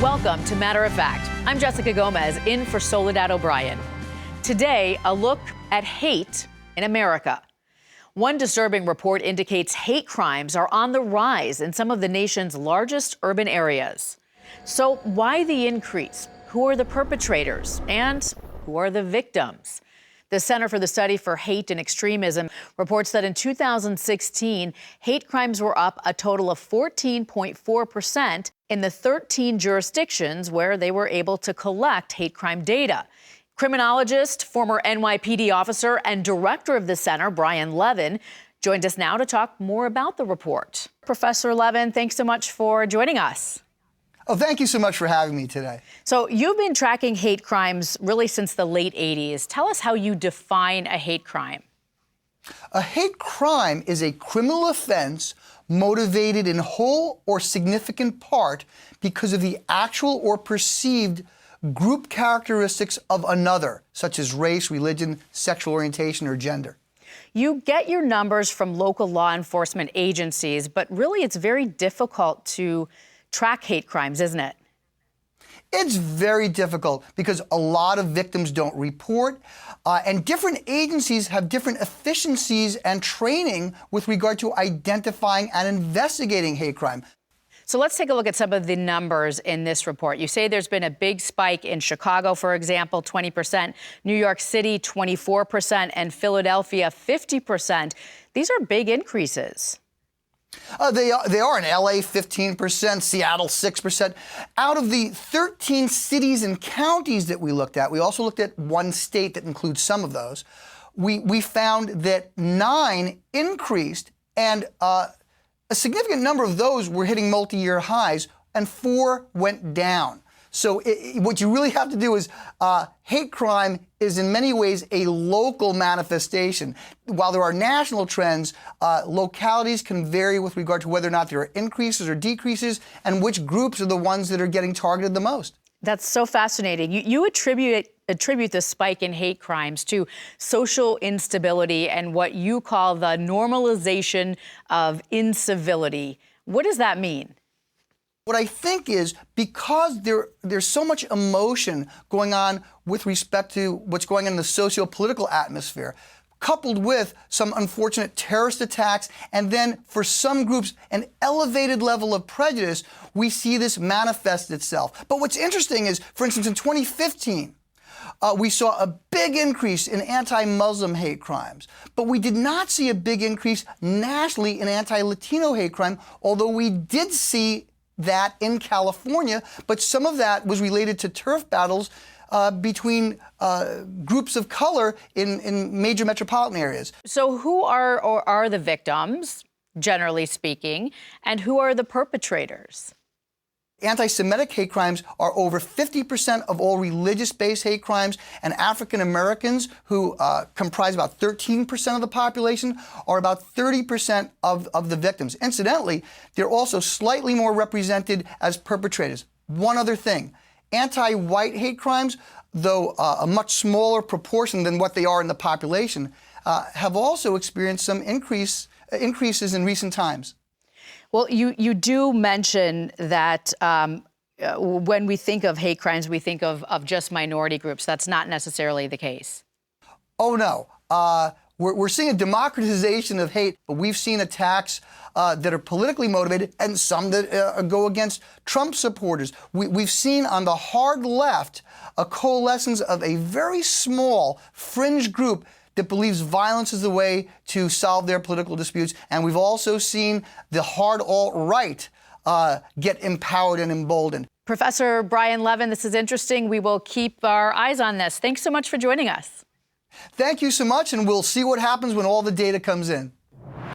Welcome to Matter of Fact. I'm Jessica Gomez, in for Soledad O'Brien. Today, a look at hate in America. One disturbing report indicates hate crimes are on the rise in some of the nation's largest urban areas. So why the increase? Who are the perpetrators? And who are the victims? The Center for the Study for Hate and Extremism reports that in 2016, hate crimes were up a total of 14.4% in the 13 jurisdictions where they were able to collect hate crime data. Criminologist, former NYPD officer, and director of the center, Brian Levin, joined us now to talk more about the report. Professor Levin, thanks so much for joining us. Oh, thank you so much for having me today. So you've been tracking hate crimes really since the late 80s. Tell us how you define a hate crime. A hate crime is a criminal offense motivated in whole or significant part because of the actual or perceived group characteristics of another, such as race, religion, sexual orientation, or gender. You get your numbers from local law enforcement agencies, but really it's very difficult to track hate crimes, isn't it? It's very difficult because a lot of victims don't report, and different agencies have different efficiencies and training with regard to identifying and investigating hate crime. So let's take a look at some of the numbers in this report. You say there's been a big spike in Chicago, for example, 20%, New York City, 24%, and Philadelphia, 50%. These are big increases. They are in LA, 15%, Seattle, 6%. Out of the 13 cities and counties that we looked at, we also looked at one state that includes some of those. We found that 9 increased, and a significant number of those were hitting multi-year highs, and 4 went down. So what you really have to do is, hate crime is in many ways a local manifestation. While there are national trends, localities can vary with regard to whether or not there are increases or decreases, and which groups are the ones that are getting targeted the most. That's so fascinating. You attribute the spike in hate crimes to social instability and what you call the normalization of incivility. What does that mean? What I think is because there's so much emotion going on with respect to what's going on in the socio-political atmosphere, coupled with some unfortunate terrorist attacks, and then for some groups, an elevated level of prejudice, we see this manifest itself. But what's interesting is, for instance, in 2015, we saw a big increase in anti-Muslim hate crimes, but we did not see a big increase nationally in anti-Latino hate crime, although we did see that in California, but some of that was related to turf battles between groups of color in major metropolitan areas. So who are the victims, generally speaking, and who are the perpetrators? Anti-Semitic hate crimes are over 50% of all religious-based hate crimes, and African Americans, who comprise about 13% of the population, are about 30% of the victims. Incidentally, they're also slightly more represented as perpetrators. One other thing, anti-white hate crimes, though a much smaller proportion than what they are in the population, have also experienced some increases in recent times. Well, you do mention that when we think of hate crimes, we think of just minority groups. That's not necessarily the case. Oh, no. We're seeing a democratization of hate. We've seen attacks that are politically motivated and some that go against Trump supporters. We've seen on the hard left a coalescence of a very small fringe group that believes violence is the way to solve their political disputes. And we've also seen the hard alt-right get empowered and emboldened. Professor Brian Levin, this is interesting. We will keep our eyes on this. Thanks so much for joining us. Thank you so much, and we'll see what happens when all the data comes in.